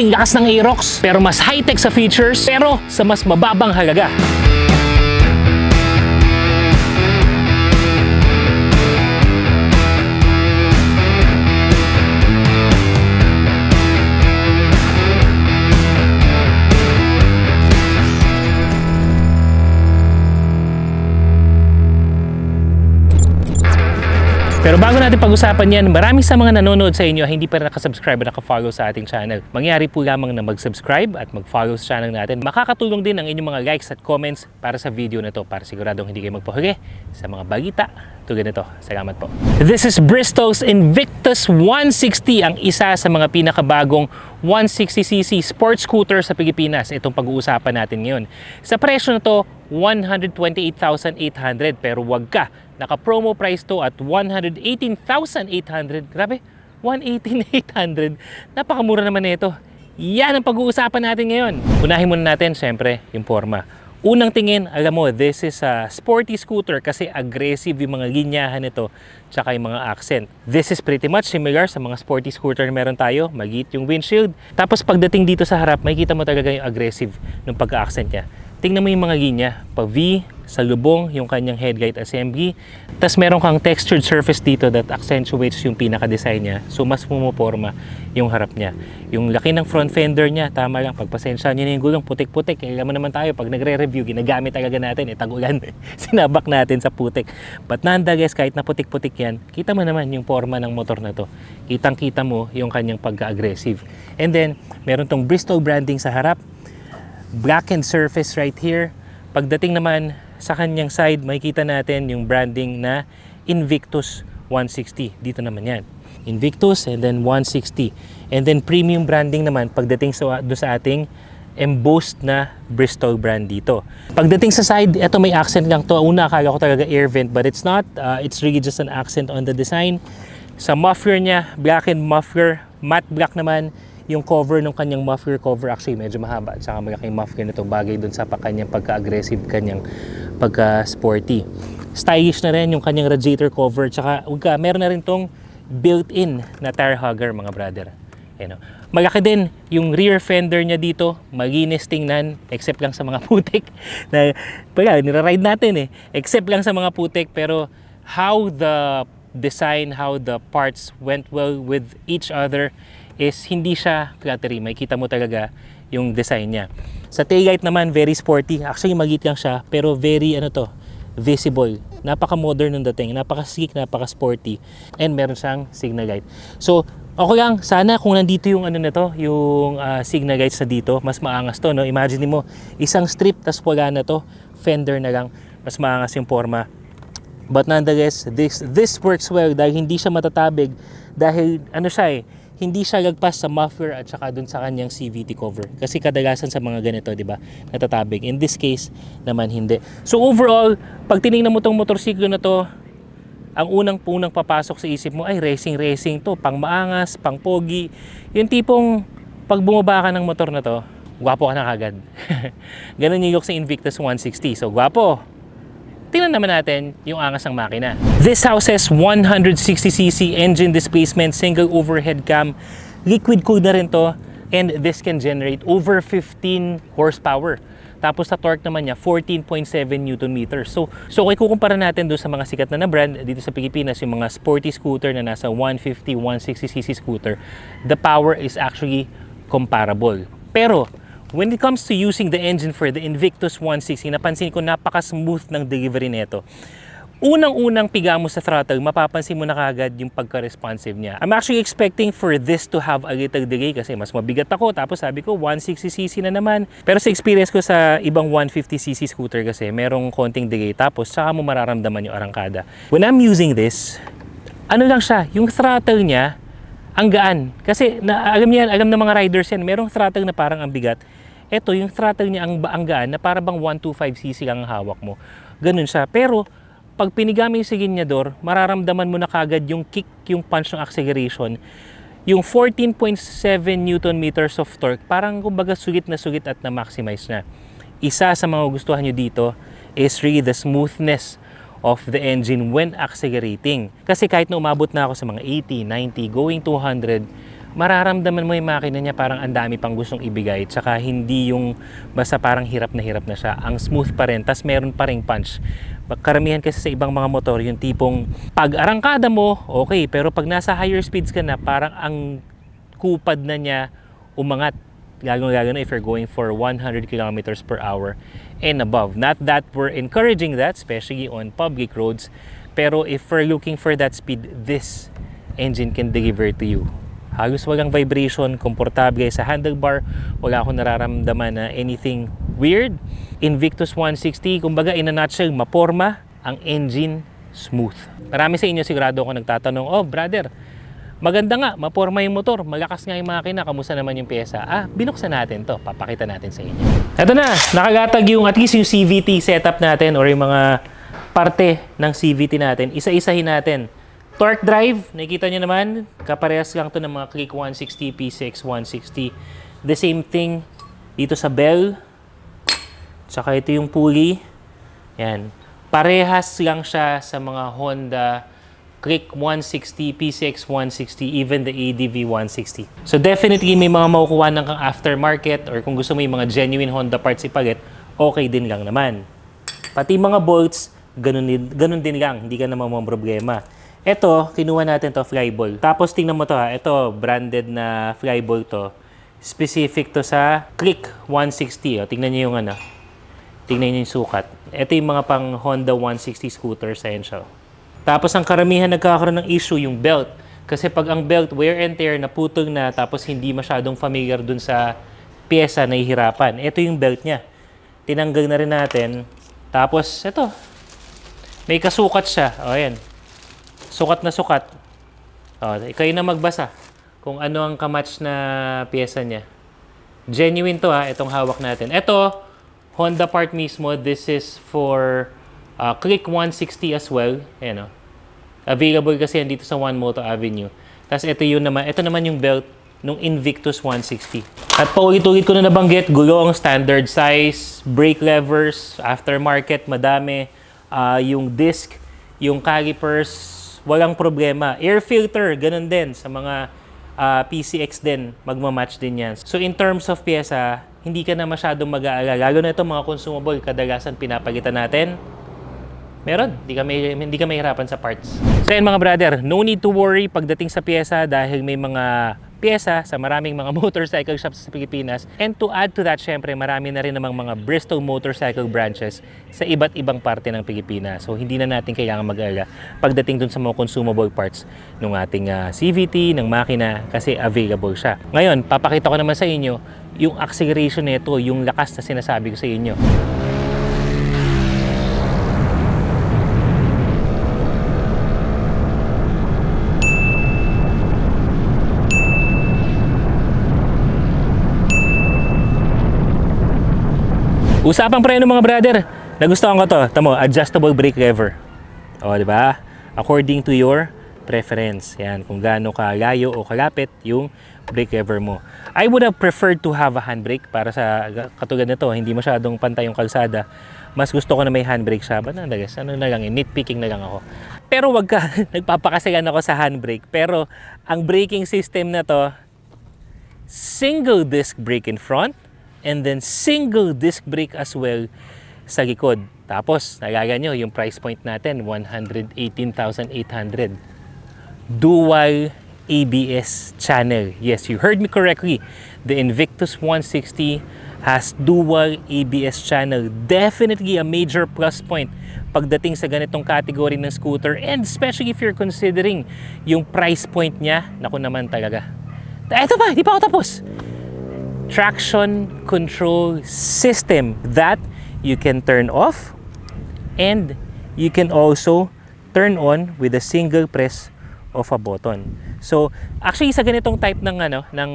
kasing lakas ng Aerox, pero mas high-tech sa features, pero sa mas mababang halaga. Pero bago natin pag-usapan yan, marami sa mga nanonood sa inyo hindi pa rin nakasubscribe at nakafollow sa ating channel. Mangyari po lamang na mag-subscribe at mag-follow sa channel natin. Makakatulong din ang inyong mga likes at comments para sa video na to, para siguradong hindi kayo magpahuli sa mga balita tulad nito. Salamat po. This is Bristow's Invictus 160, ang isa sa mga pinakabagong 160cc sports scooter sa Pilipinas. Itong pag-uusapan natin ngayon. Sa presyo na to, 128,800, pero wag ka. Naka-promo price to at 118,800. Grabe, 118,800. Napakamura naman nito. Yan ang pag-uusapan natin ngayon. Unahin muna natin, syempre, yung forma. Unang tingin, alam mo, this is a sporty scooter kasi aggressive yung mga linyahan nito tsaka yung mga accent. This is pretty much similar sa mga sporty scooter na meron tayo. Maliit yung windshield. Tapos pagdating dito sa harap, makikita mo talaga yung aggressive ng pagka-accent niya. Tingnan mo yung mga linya, pa V, sa lubong, yung kanyang headlight assembly. Tapos meron kang textured surface dito that accentuates yung pinaka-design niya. So mas pumuporma yung harap niya. Yung laki ng front fender niya, tama lang, pagpasensya niya na yung gulong, putik-putik. Alam mo naman tayo, pag nagre-review, ginagamit talaga natin, tag-ulan. Sinabak natin sa putik. But nonetheless, kahit na putik-putik yan, kita mo naman yung forma ng motor na to. Kitang-kita mo yung kanyang pagka-aggressive. And then, meron tong Bristow branding sa harap. Blackened surface right here. Pagdating naman sa kanyang side, makikita natin yung branding na Invictus 160. Dito naman yan. Invictus and then 160. And then premium branding naman pagdating sa ating embossed na Bristow brand dito. Pagdating sa side, ito may accent lang to. Una, akala ko talaga air vent, but it's not. It's really just an accent on the design. Sa muffler niya, blackened muffler, matte black naman. Yung cover ng kanyang muffler cover, actually medyo mahaba at saka malaking muffler nito, bagay dun sa kanyang pagka-aggressive, kanyang pagka-sporty. Stylish na rin yung kanyang radiator cover, tsaka meron na rin tong built-in na tire hugger, mga brother. You know. Malaki din yung rear fender niya dito, malinis tingnan, except lang sa mga putik na nira-ride natin except lang sa mga putik, pero how the design, how the parts went well with each other is hindi siya flattery. Makikita mo talaga yung design niya. Sa taillight naman, very sporty. Actually, maliit lang siya, pero very visible. Napaka-modern ng dating, napaka-sleek, napaka-sporty. And meron siyang signal light. So, okay lang, sana kung nandito yung yung signal lights na dito, mas maangas to, no? Imagine mo, isang strip, tas wala na to, fender na lang, mas maangas yung forma. But nonetheless, this works well dahil hindi siya matatabig, dahil hindi siya lagpas sa muffler at saka dun sa kanyang CVT cover. Kasi kadalasan sa mga ganito, di ba, natatabig. In this case, naman hindi. So overall, pag tinignan mo tong motorsiklo na to, ang unang papasok sa isip mo ay racing to, pang maangas, pang pogi. Yung tipong pag bumaba ka ng motor na to, gwapo ka na kagad. Ganun yung look sa Invictus 160. So gwapo. Tingnan naman natin yung angas ng makina. This houses 160cc engine displacement, single overhead cam, liquid cooled na rin to, and this can generate over 15 horsepower. Tapos sa torque naman niya, 14.7 Nm. So kung kukumpara natin doon sa mga sikat na brand dito sa Pilipinas, yung mga sporty scooter na nasa 150, 160cc scooter, the power is actually comparable. Pero when it comes to using the engine for the Invictus 160, napansin ko napaka-smooth ng delivery nito. Unang-unang piga mo sa throttle, mapapansin mo na kagad yung pagka-responsive niya. I'm actually expecting for this to have a little delay kasi mas mabigat ako. Tapos sabi ko, 160cc na naman. Pero sa experience ko sa ibang 150cc scooter kasi, merong konting delay. Tapos saka mo mararamdaman yung arangkada. When I'm using this, lang siya, yung throttle niya, ang gaan. Kasi alam ng mga riders yan, merong throttle na parang ang bigat. Ito, yung throttle niya ang gaan na para bang 125cc lang ang hawak mo. Ganun siya. Pero, pag pinigami yung signyador, mararamdaman mo na kagad yung kick, yung punch ng acceleration. Yung 14.7 Nm of torque, parang kumbaga sulit at na-maximize na. Isa sa mga gustuhan nyo dito is really the smoothness of the engine when accelerating. Kasi kahit na umabot na ako sa mga 80, 90, going 200, mararamdaman mo yung makina niya parang ang dami pang gustong ibigay, tsaka hindi yung basta parang hirap na siya. Ang smooth pa rin, tas meron pa ring punch. Karamihan kasi sa ibang mga motor, yung tipong pag arangkada mo, okay, pero pag nasa higher speeds ka na, parang ang kupad na niya umangat. Lalo na if you're going for 100 kilometers per hour and above. Not that we're encouraging that, especially on public roads, pero if we're looking for that speed, this engine can deliver to you. Halos walang vibration, komportable sa handlebar, wala akong nararamdaman na anything weird. Invictus 160, kumbaga in a nutshell, maporma, ang engine smooth. Marami sa inyo sigurado ako nagtatanong, oh brother, maganda nga, maporma yung motor, malakas nga yung makina, kamusta naman yung pyesa? Binuksan natin to, papakita natin sa inyo. Ito na, nakagatag yung at least yung CVT setup natin or yung mga parte ng CVT natin, isa-isahin natin. Torque drive, nakikita nyo naman, kaparehas lang to ng mga Click 160, P6 160. The same thing dito sa bell. Tsaka ito yung pulley. Yan. Parehas lang siya sa mga Honda Click 160, P6 160, even the ADV 160. So definitely may mga makukuha ng kang aftermarket or kung gusto mo yung mga genuine Honda parts ipalit, okay din lang naman. Pati mga bolts, ganun din lang. Hindi ka naman mga problema. Ito, kinuha natin to flyball. Tapos tingnan mo to ha, ito branded na flyball to. Specific to sa Click 160. O, tingnan niyo yung ano. Tingnan niyo yung sukat. Ito yung mga pang Honda 160 scooters. Ayan siya. Tapos ang karamihan nagkakaroon ng issue yung belt. Kasi pag ang belt wear and tear naputol na tapos hindi masyadong familiar dun sa pyesa, nahihirapan. Ito yung belt niya. Tinanggal na rin natin. Tapos ito. May kasukat siya. O, ayan. Sukat na sukat. Kayo na magbasa kung ano ang kamatch na pyesa niya. Genuine to ha, itong hawak natin. Ito, Honda part mismo. This is for Click 160 as well. Ayan o. Available kasi yan dito sa One Moto Avenue. Tapos ito naman yung belt nung Invictus 160. At paulit-ulit ko na nabanggit, gulong, standard size, brake levers, aftermarket, madami. Yung disc, yung calipers, walang problema. Air filter, ganun din. Sa mga PCX din, magmamatch din yan. So in terms of pyesa, hindi ka na masyadong mag-aalala. Lalo na ito mga consumable, kadalasan pinapalitan natin. Meron, hindi ka mahirapan sa parts. So yun mga brother, no need to worry pagdating sa pyesa dahil may mga pyesa sa maraming mga motorcycle shops sa Pilipinas. And to add to that, syempre, marami na rin namang mga Bristol motorcycle branches sa iba't ibang parte ng Pilipinas. So, hindi na natin kailangan mag-alala pagdating dun sa mga consumable parts ng ating CVT, ng makina, kasi available siya. Ngayon, papakita ko naman sa inyo yung acceleration nito, yung lakas na sinasabi ko sa inyo. Usapang preno mga brother, nagustuhan ko to. Tamo, adjustable brake lever. O, di ba? According to your preference. Yan, kung gaano kalayo o kalapit yung brake lever mo. I would have preferred to have a handbrake para sa katulad nito, hindi masyadong pantay yung kalsada. Mas gusto ko na may handbrake siya. Ano na lang, nitpicking na lang ako. Pero wag ka, nagpapakasalan ako sa handbrake. Pero ang braking system na to, single disc brake in front, and then single disc brake as well sa likod. Tapos, nalala nyo, yung price point natin, 118,800. Dual ABS channel. Yes, you heard me correctly. The Invictus 160 has dual ABS channel. Definitely a major plus point pagdating sa ganitong category ng scooter, and especially if you're considering yung price point niya. Naku naman talaga. Ito pa, hindi pa ako tapos. Traction control system that you can turn off and you can also turn on with a single press of a button. So actually sa ganitong type ng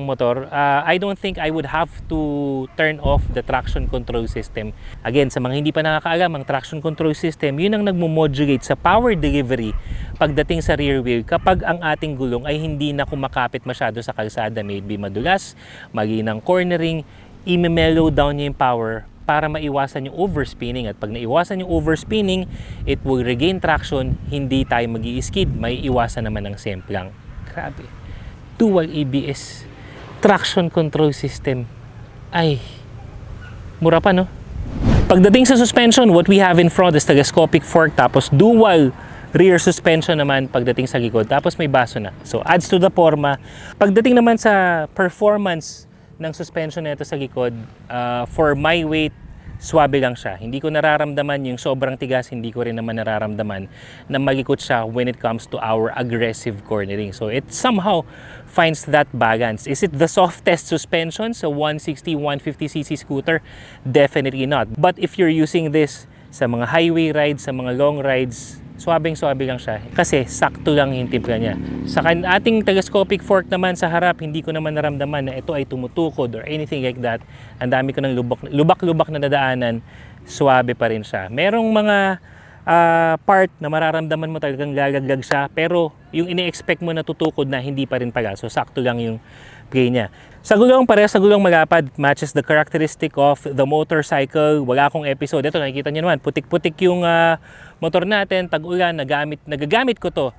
motor, I don't think I would have to turn off the traction control system. Again, sa mga hindi pa nakakaalam, ang traction control system, yun ang nagmo-modulate sa power delivery pagdating sa rear wheel kapag ang ating gulong ay hindi na kumakapit masyado sa kalsada, maybe madulas, mali ng cornering, i-mellow down niya yung power para maiwasan yung overspinning. At pag naiwasan yung overspinning, it will regain traction, hindi tayo mag-i-skid, may iwasan naman ng semplang. Grabe. dual ABS, traction control system. Ay, mura pa, no? Pagdating sa suspension, what we have in front is telescopic fork, tapos dual rear suspension naman pagdating sa likod, tapos may baso na. So adds to the forma. Pagdating naman sa performance ng suspension nito sa likod, for my weight, swabe lang siya. Hindi ko nararamdaman yung sobrang tigas, hindi ko rin naman nararamdaman na malikot siya when it comes to our aggressive cornering. So it somehow finds that balance. Is it the softest suspension sa 160, 150cc scooter? Definitely not. But if you're using this sa mga highway rides, sa mga long rides, swabing-swabe lang siya kasi sakto lang yung timpla niya. Sa ating telescopic fork naman sa harap, hindi ko naman naramdaman na ito ay tumutukod or anything like that. Ang dami ko ng lubak-lubak na dadaanan, swabe pa rin siya. Merong mga part na mararamdaman mo talagang gagagag siya, pero yung ini-expect mo na tutukod na, hindi pa rin pala. So sakto lang yung play niya. Sa gulong, parehas sa gulong malapad, matches the characteristic of the motorcycle. Wala akong episode. Ito, nakikita nyo naman, putik-putik yung motor natin, tag-ulan, nagagamit ko to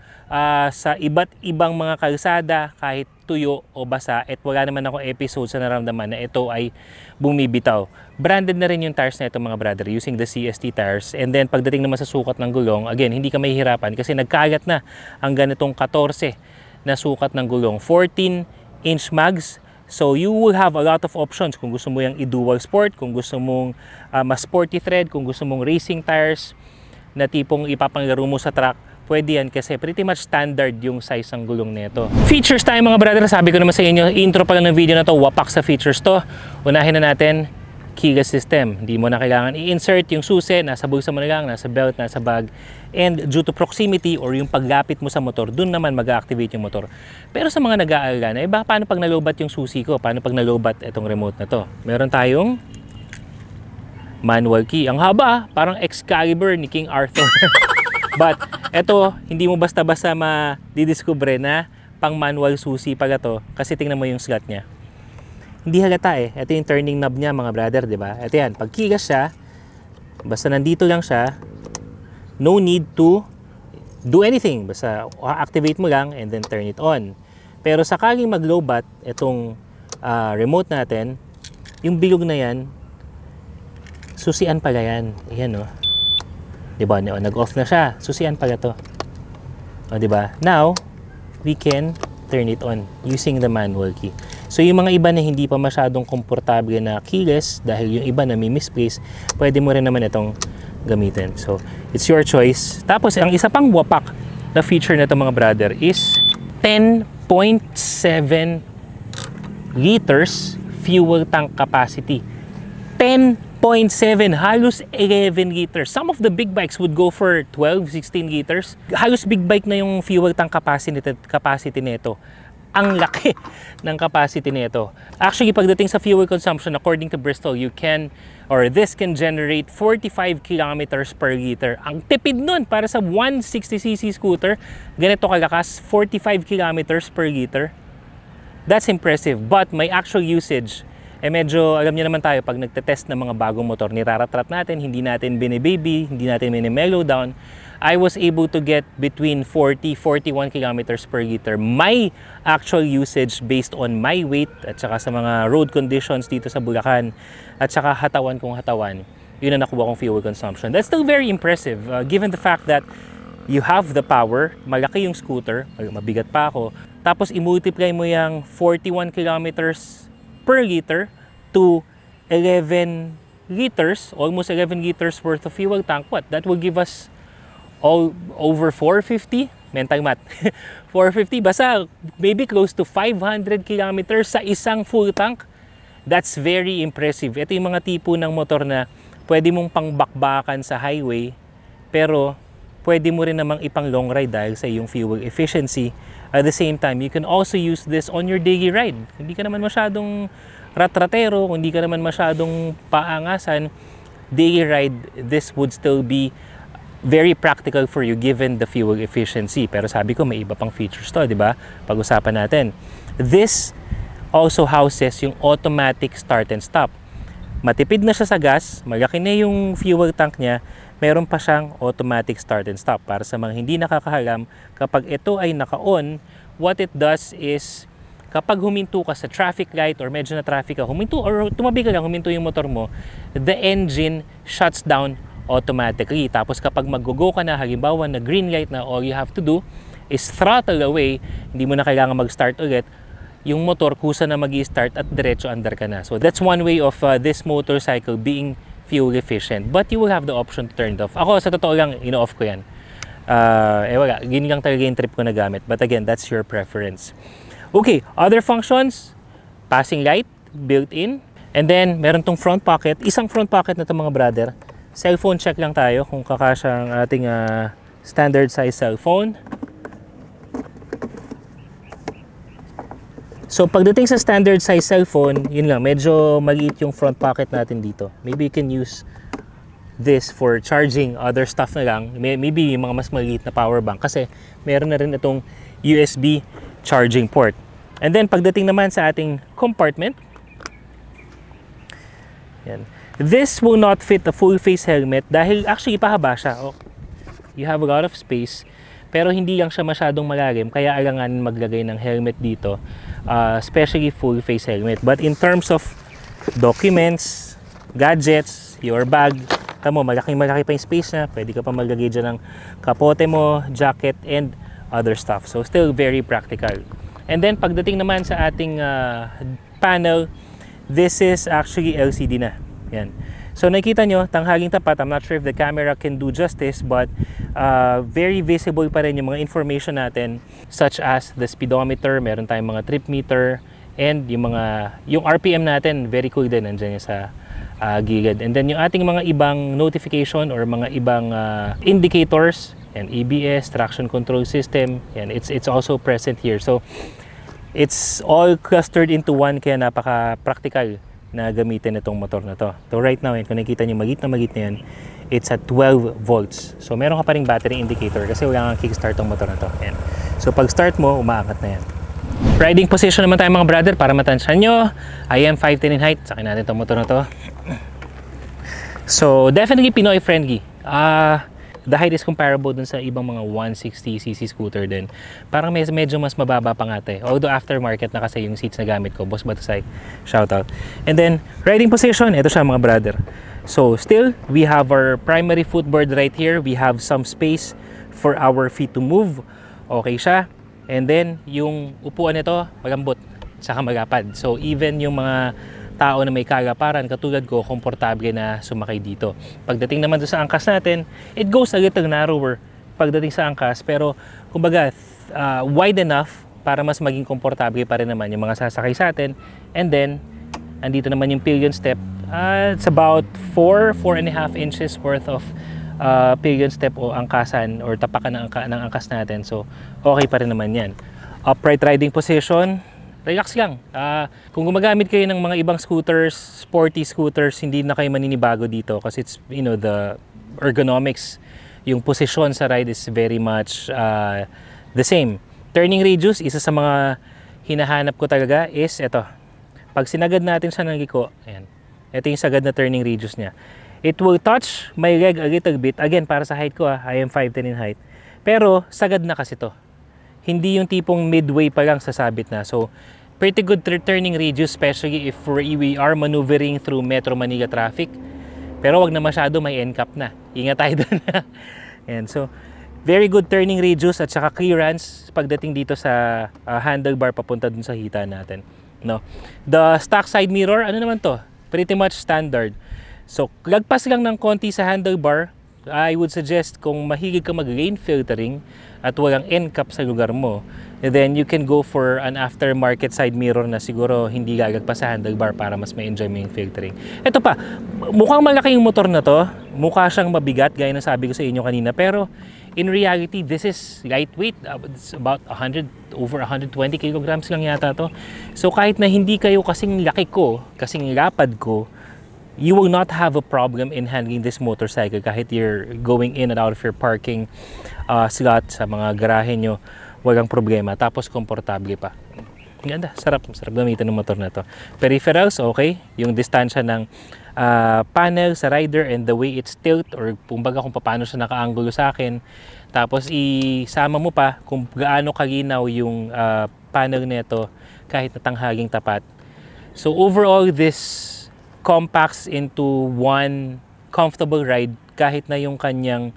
sa iba't ibang mga kalsada, kahit tuyo o basa, at wala naman ako episode sa naramdaman na ito ay bumibitaw. Branded na rin yung tires na ito, mga brother, using the CST tires. And then pagdating naman sa sukat ng gulong, again, hindi ka mahihirapan kasi nagkagat na ang ganitong 14 na sukat ng gulong. 14-inch mags. So you will have a lot of options kung gusto mo yung i-dual sport, kung gusto mong mas sporty thread, kung gusto mong racing tires na tipong ipapanglaro mo sa track, pwede yan kasi pretty much standard yung size ng gulong nito. Features tayo, mga brother, sabi ko naman sa inyo, intro pa lang ng video na to, wapak sa features to. Unahin na natin, keyless system. Hindi mo na kailangan i-insert yung susi, nasa bulsa mo na lang, nasa belt, nasa bag. And due to proximity or yung paglapit mo sa motor, dun naman mag-activate yung motor. Pero sa mga nag-aalala na, paano pag nalobat yung susi ko? Paano pag nalobat itong remote na to? Meron tayong manual key. Ang haba, parang Excalibur ni King Arthur. But eto, hindi mo basta-basta ma-didiscover na pang manual susi pala to, kasi tingnan mo yung slot niya. Hindi halata eh. Ito yung turning knob niya, mga brother, di ba? Ito yan, pag kigas siya, basta nandito lang siya, no need to do anything. Basta activate mo lang and then turn it on. Pero sakaling mag-lowbat itong remote natin, yung bilog na yan, susian pala yan. Ayan, oh. Diba? Nag-off na siya. Susian pala to. O, diba? Now, we can turn it on using the manual key. So, yung mga iba na hindi pa masyadong komportable na keyless, dahil yung iba na may misplace, pwede mo rin naman itong gamitin. So, it's your choice. Tapos, ang isa pang wapak na feature na ito, mga brother, is 10.7 liters fuel tank capacity. 10.7, halos 11 liters. Some of the big bikes would go for 12, 16 liters. Halos big bike na yung fuel tank capacity nito. Ang laki ng capacity nito. Actually, pagdating sa fuel consumption, according to Bristol, this can generate 45 kilometers per liter. Ang tipid nun para sa 160cc scooter, ganito kalakas, 45 kilometers per liter. That's impressive. But my actual usage, medyo alam niyo naman tayo, pag nagtetest ng mga bagong motor, niraratrat natin, hindi natin binibaby, hindi natin mini-mellow down. I was able to get between 40-41 kilometers per liter. My actual usage based on my weight at saka sa mga road conditions dito sa Bulacan at saka hatawan kong hatawan, yun ang nakuha kong fuel consumption. That's still very impressive given the fact that you have the power, malaki yung scooter, mabigat pa ako, tapos i-multiply mo yung 41 kilometers per liter to 11 liters, almost 11 liters worth of fuel tank. What? That will give us all over 450, mental math, 450, basta maybe close to 500 kilometers sa isang full tank. That's very impressive. Ito yung mga tipo ng motor na pwede mong pangbakbakan sa highway, pero pwede mo rin namang ipang long ride dahil sa iyong fuel efficiency. At the same time, you can also use this on your daily ride. Hindi ka naman masyadong rat-ratero, hindi ka naman masyadong paangasan, daily ride, this would still be very practical for you given the fuel efficiency. Pero sabi ko, may iba pang features to, di ba? Pag-usapan natin. This also houses yung automatic start and stop. Matipid na siya sa gas, malaki na yung fuel tank niya, meron pa siyang automatic start and stop. Para sa mga hindi nakakahalam, kapag ito ay naka-on, what it does is kapag huminto ka sa traffic light or medyo na traffic ka, huminto or tumabi ka lang, huminto yung motor mo, the engine shuts down automatically. Tapos kapag mag-go ka na, halimbawa na green light na, all you have to do is throttle away, hindi mo na kailangan mag-start ulit, yung motor kusa na mag-i-start at diretso andar ka na. So that's one way of this motorcycle being fuel efficient. But you will have the option to turn it off. Ako sa totoo lang, ino-off ko yan. Wala, gini lang talaga yung trip ko na gamit. But again, that's your preference. Okay, other functions, passing light, built-in. And then, meron tong front pocket. Isang front pocket na to mga brother. Cellphone check lang tayo kung kakasya ang ating standard size cellphone. So pagdating sa standard size cellphone, yun lang, medyo maliit yung front pocket natin dito. Maybe you can use this for charging other stuff na lang. Maybe yung mga mas maliit na power bank kasi meron na rin itong USB charging port. And then pagdating naman sa ating compartment, yan. This will not fit a full face helmet dahil actually pahaba siya. Oh, you have a lot of space. Pero hindi lang siya masyadong malalim, kaya alanganin maglagay ng helmet dito, especially full face helmet. But in terms of documents, gadgets, your bag, tamo, malaki pa yung space na, pwede ka pa maglagay dyan ng kapote mo, jacket, and other stuff. So still very practical. And then pagdating naman sa ating panel, this is actually LCD na. Yan. So nakikita nyo, tanghaling tapat. I'm not sure if the camera can do justice, but very visible pa rin yung mga information natin, such as the speedometer, meron tayong mga trip meter, and yung RPM natin, very cool din, nandiyan sa gilid. And then yung ating mga ibang notification or mga ibang indicators, and ABS, traction control system, yan, it's also present here. So it's all clustered into one, kaya napaka-practical na gamitin itong motor na to. So right now, kung nakikita nyo magit na yan, it's at 12 volts. So meron ka pa ring battery indicator kasi wala kang kickstart ang motor na to. Ayan. So pag start mo, umaangat na yan. Riding position naman tayo mga brother para matansyan nyo. I am 5'10" in height. Sakin natin itong motor na to. So definitely Pinoy friendly. The height is comparable dun sa ibang mga 160cc scooter din. Parang medyo mas mababa pa nga ito. Although aftermarket na kasi yung seats na gamit ko. Boss Batasay, shout out. And then, riding position, ito siya mga brother. So still, we have our primary footboard right here. We have some space for our feet to move. Okay siya. And then, yung upuan nito, malambot, saka magapad. So even yung mga tao na may kagaparan katulad ko, komportable na sumakay dito. Pagdating naman doon sa angkas natin, it goes a little narrower pagdating sa angkas, pero kumbaga wide enough para mas maging komportable pa rin naman yung mga sasakay sa atin. And then andito naman yung pillion step. It's about 4.5 inches worth of pillion step o angkasan or tapakan ng angkas natin. So okay pa rin naman yan. Upright riding position, relax lang. Kung gumagamit kayo ng mga ibang scooters, sporty scooters, hindi na kayo maninibago dito kasi it's, you know, the ergonomics, yung posisyon sa ride is very much the same. Turning radius, isa sa mga hinahanap ko talaga is ito. Pag sinagad natin siya ng liko, ayan, ito yung sagad na turning radius niya. It will touch my leg a little bit. Again, para sa height ko, I am 5'10" in height. Pero sagad na kasi to. Hindi yung tipong midway pa lang sasabit na. So, pretty good turning radius, especially if we are maneuvering through Metro Manila traffic. Pero wag na masyado, may NCAP na. Ingat tayo doon. And so, very good turning radius at saka clearance pagdating dito sa handlebar papunta dun sa hita natin. No? The stock side mirror, ano naman to? Pretty much standard. So, lagpas lang ng konti sa handlebar, I would suggest kung mahilig ka mag-rain filtering at walang NCAP sa lugar mo, then you can go for an aftermarket side mirror na siguro hindi gagagpas sa handlebar para mas ma-enjoy mo yung filtering. Ito pa, mukhang malaki yung motor na to, mukha siyang mabigat gaya ng sabi ko sa inyo kanina, pero in reality, this is lightweight. It's about over 120 kilograms lang yata to. So kahit na hindi kayo kasing laki ko, kasing lapad ko, you will not have a problem in handling this motorcycle kahit you're going in and out of your parking slot sa mga garahe nyo, walang problema. Tapos komportable pa. Ganda, sarap gamitin ng motor na to. Peripherals, okay. Yung distansya ng panel sa rider and the way it's tilt or kumbaga kung paano siya nakaanggulo sa akin. Tapos isama mo pa kung gaano kalinaw yung panel nito kahit na tanghaling tapat. So overall, this compacts into one comfortable ride kahit na yung kanyang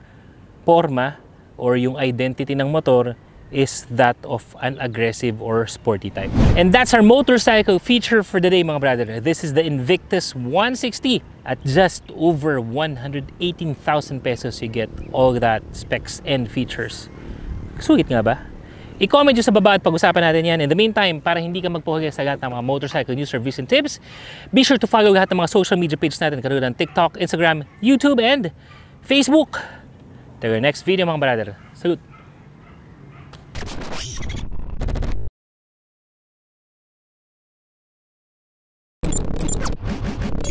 forma or yung identity ng motor is that of an aggressive or sporty type. And that's our motorcycle feature for the day, mga brother. This is the Invictus 160 at just over 118,000 pesos. You get all that specs and features. Sulit nga ba? I-comment nyo sa baba at pag-usapan natin yan. In the meantime, para hindi ka magpuhuli sa lahat ng mga motorcycle news, reviews, and tips, be sure to follow lahat ng mga social media pages natin, katulad ng TikTok, Instagram, YouTube, and Facebook. Till our next video, mga brother. Salute!